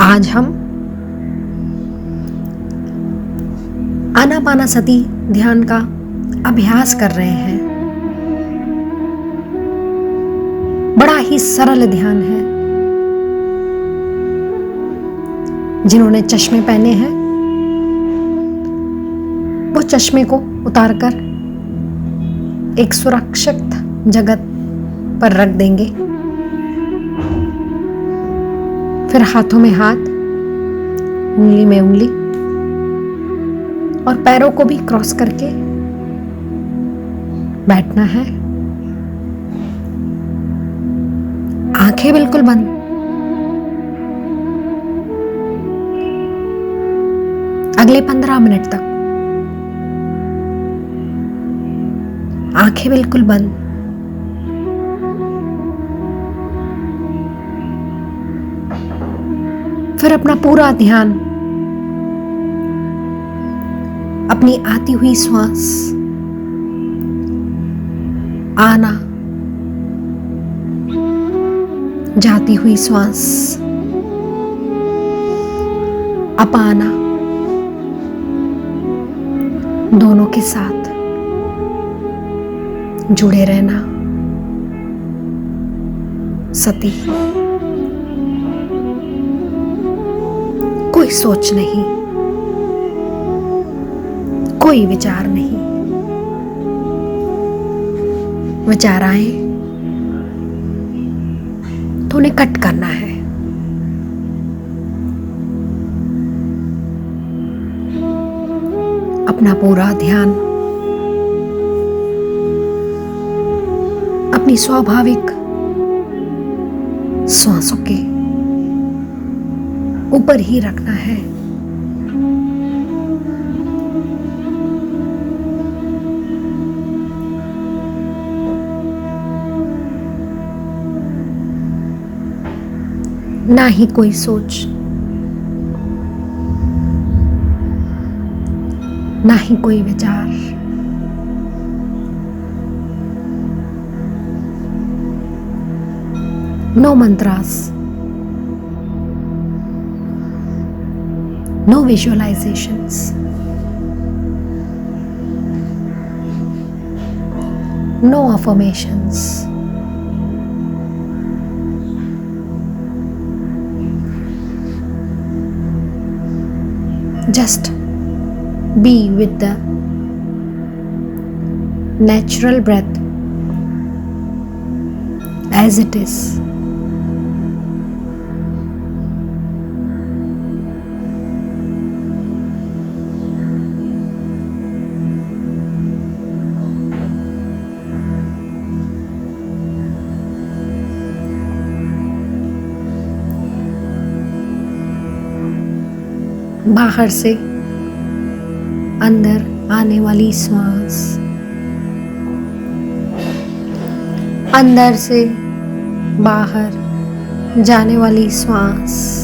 आज हम आनापानसति ध्यान का अभ्यास कर रहे हैं। बड़ा ही सरल ध्यान है। जिन्होंने चश्मे पहने हैं वो चश्मे को उतारकर एक सुरक्षित जगह पर रख देंगे। फिर हाथों में हाथ, उंगली में उंगली और पैरों को भी क्रॉस करके बैठना है। आंखें बिल्कुल बंद। अगले 15 मिनट तक आंखें बिल्कुल बंद। फिर अपना पूरा ध्यान अपनी आती हुई श्वास, आना, जाती हुई श्वास, अपाना, दोनों के साथ जुड़े रहना। सती, कोई सोच नहीं, कोई विचार नहीं। विचार आए तो उन्हें कट करना है। अपना पूरा ध्यान अपनी स्वाभाविक श्वासों के ऊपर ही रखना है। ना ही कोई सोच, ना ही कोई विचार। No mantras, no visualizations, no affirmations. Just be with the natural breath as it is. बाहर से अंदर आने वाली श्वास, अंदर से बाहर जाने वाली श्वास,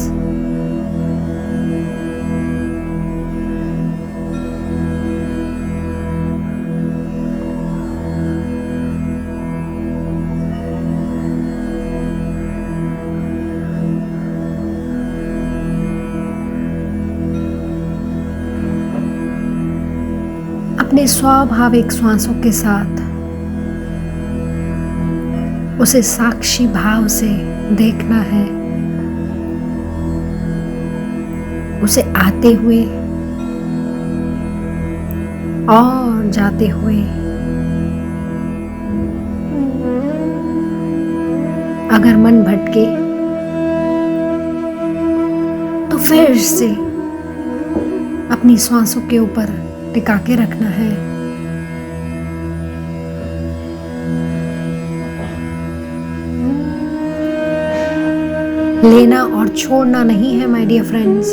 अपने स्वाभाविक श्वासों के साथ उसे साक्षी भाव से देखना है। उसे आते हुए और जाते हुए। अगर मन भटके तो फिर से अपनी श्वासों के ऊपर टिका के रखना है। लेना और छोड़ना नहीं है माय डियर फ्रेंड्स।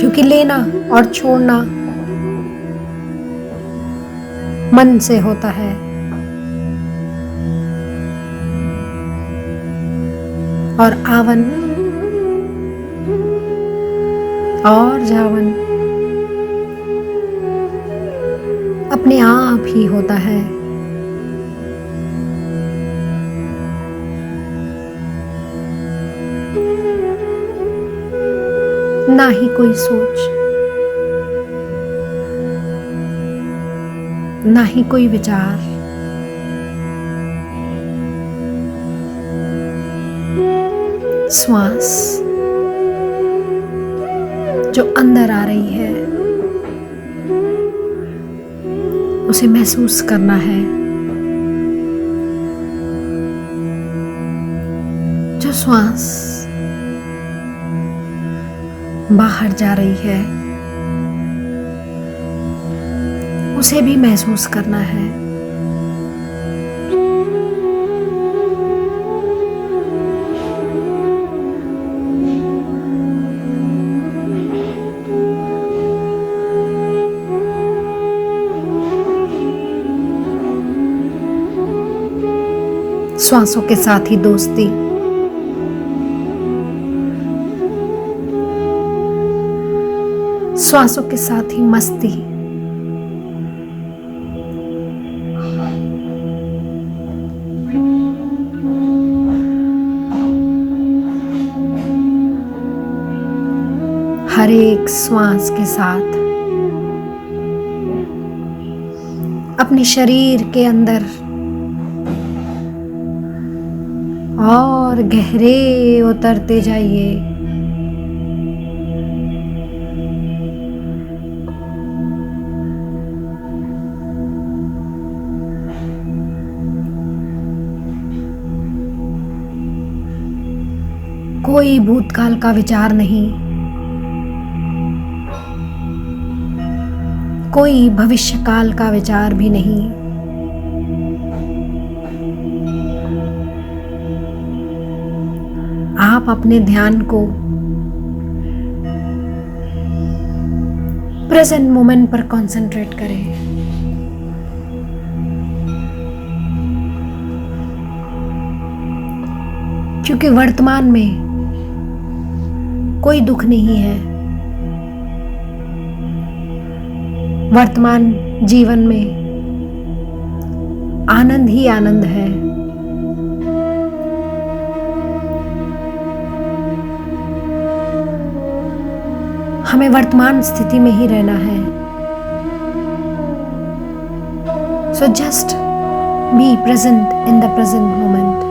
क्योंकि लेना और छोड़ना मन से होता है और आवन और जावन अपने आप ही होता है। ना ही कोई सोच, ना ही कोई विचार। श्वास जो अंदर आ रही है उसे महसूस करना है, जो श्वास बाहर जा रही है उसे भी महसूस करना है। श्वासों के साथ ही दोस्ती, श्वासों के साथ ही मस्ती, हर एक श्वास के साथ अपने शरीर के अंदर और गहरे उतरते जाइए। कोई भूतकाल का विचार नहीं, कोई भविष्यकाल का विचार भी नहीं। आप अपने ध्यान को प्रेजेंट मोमेंट पर कंसंट्रेट करें। क्योंकि वर्तमान में कोई दुख नहीं है, वर्तमान जीवन में आनंद ही आनंद है। हमें वर्तमान स्थिति में ही रहना है। So just be present in the present moment.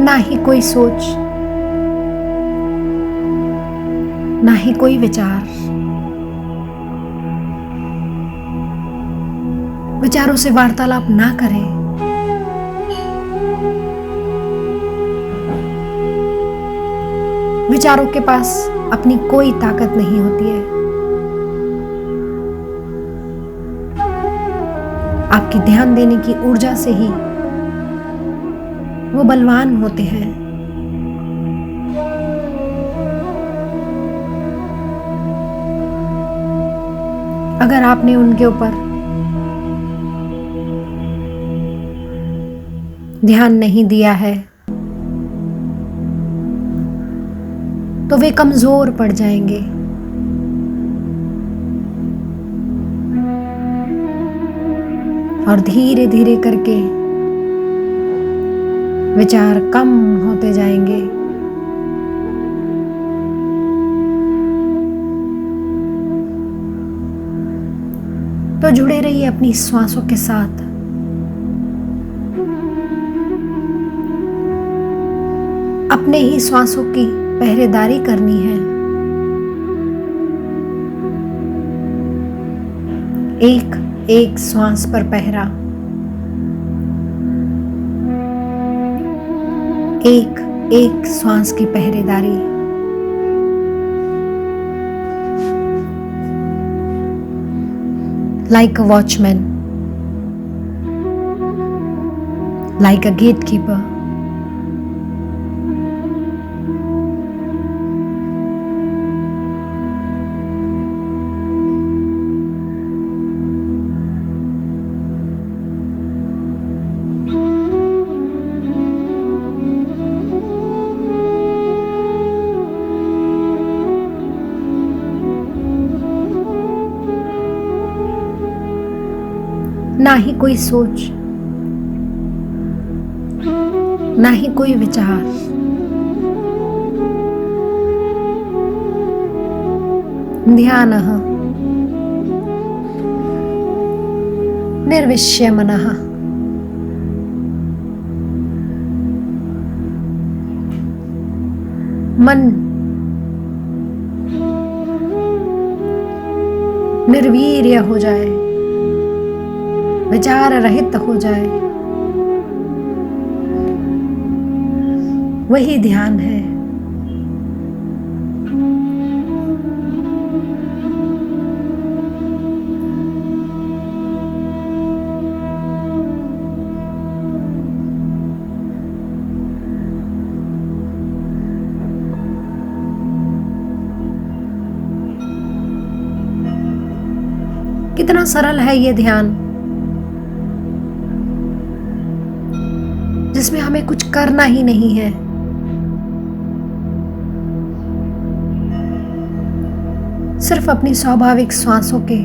ना ही कोई सोच, ना ही कोई विचार। विचारों से वार्तालाप ना करें। विचारों के पास अपनी कोई ताकत नहीं होती है। आपकी ध्यान देने की ऊर्जा से ही वो बलवान होते हैं। अगर आपने उनके ऊपर ध्यान नहीं दिया है तो वे कमजोर पड़ जाएंगे। और धीरे धीरे करके विचार कम होते जाएंगे। तो जुड़े रहिए अपनी श्वासों के साथ। अपने ही श्वासों की पहरेदारी करनी है। एक एक श्वास पर पहरा, एक एक श्वास की पहरेदारी। Like a watchman, like a gatekeeper. ना ही कोई सोच, ना ही कोई विचार। ध्यानः निर्विश्य मनः। मन निर्वीर्य हो जाए, विचार रहित हो जाए, वही ध्यान है। कितना सरल है ये ध्यान, जिसमें हमें कुछ करना ही नहीं है। सिर्फ अपनी स्वाभाविक श्वासों के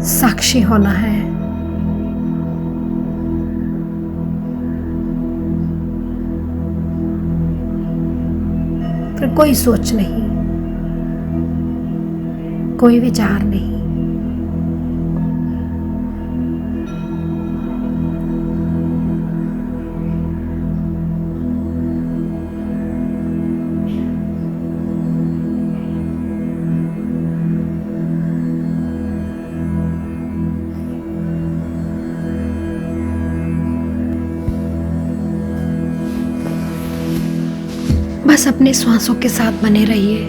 साक्षी होना है। फिर कोई सोच नहीं, कोई विचार नहीं। बस अपने श्वासों के साथ बने रहिए।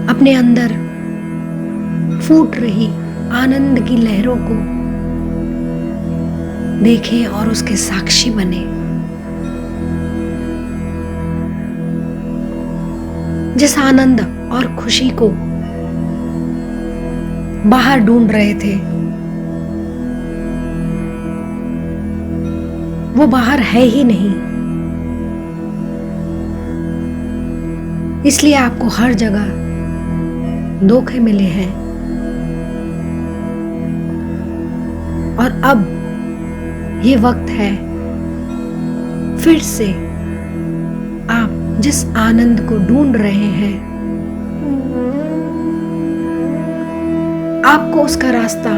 अपने अंदर फूट रही आनंद की लहरों को देखें और उसके साक्षी बने। जिस आनंद और खुशी को बाहर ढूंढ रहे थे, वो बाहर है ही नहीं। इसलिए आपको हर जगह धोखे मिले हैं। और अब ये वक्त है फिर से आप जिस आनंद को ढूंढ रहे हैं, आपको उसका रास्ता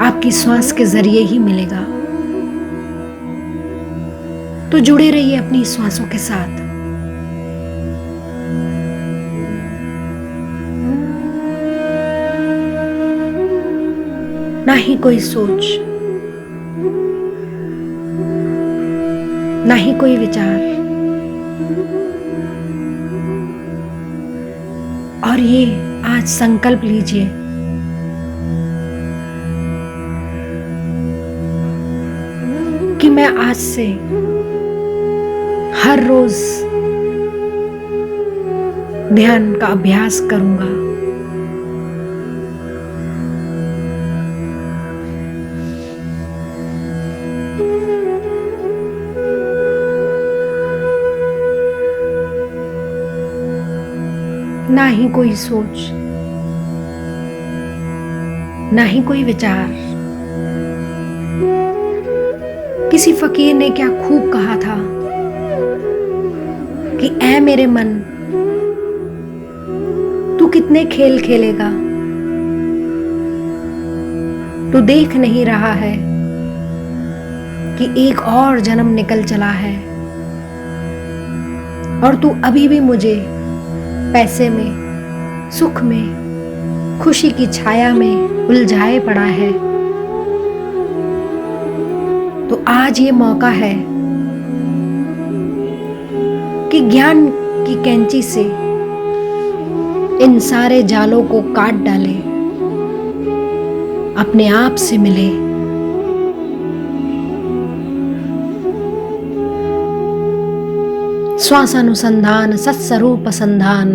आपकी श्वास के जरिए ही मिलेगा। तो जुड़े रहिए अपनी श्वासों के साथ। ना ही कोई सोच, ना ही कोई विचार। और ये आज संकल्प लीजिए कि मैं आज से हर रोज ध्यान का अभ्यास करूंगा। ना ही कोई सोच, ना ही कोई विचार। किसी फकीर ने क्या खूब कहा था कि ऐ मेरे मन, तू कितने खेल खेलेगा, तू देख नहीं रहा है कि एक और जन्म निकल चला है और तू अभी भी मुझे पैसे में, सुख में, खुशी की छाया में उलझाए पड़ा है। तो आज ये मौका है कि ज्ञान की कैंची से इन सारे जालों को काट डाले, अपने आप से मिले। श्वासानुसंधान, सत्स्वरूप संधान।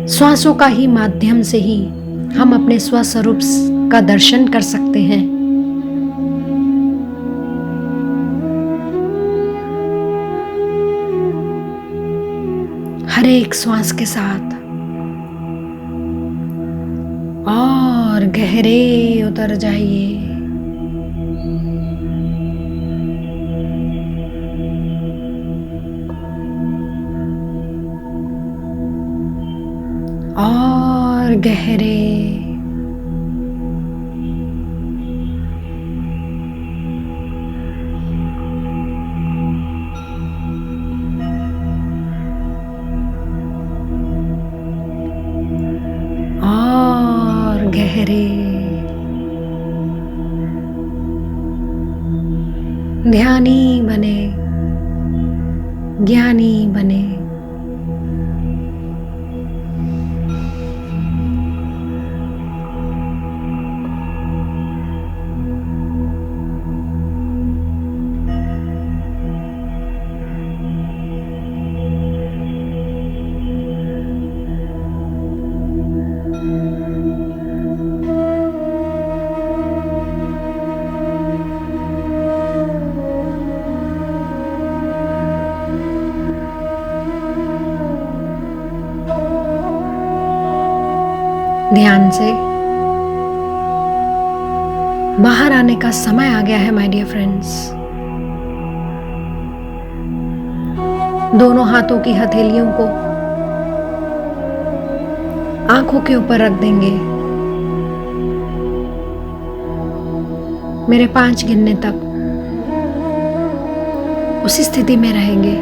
श्वासों का ही माध्यम से ही हम अपने स्वस्वरूप का दर्शन कर सकते हैं। हर एक श्वास के साथ और गहरे उतर जाइए। और गहरे। और गहरे। ध्यानी बने, ज्ञानी बने। ध्यान से बाहर आने का समय आ गया है माय डियर फ्रेंड्स। दोनों हाथों की हथेलियों को आंखों के ऊपर रख देंगे। मेरे 5 गिनने तक उसी स्थिति में रहेंगे।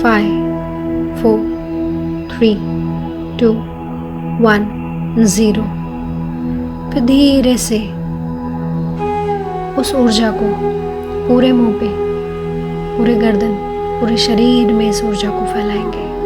5, 4, 3, 2, 1, 0। फिर धीरे से उस ऊर्जा को पूरे मुंह पे, पूरे गर्दन, पूरे शरीर में इस ऊर्जा को फैलाएंगे।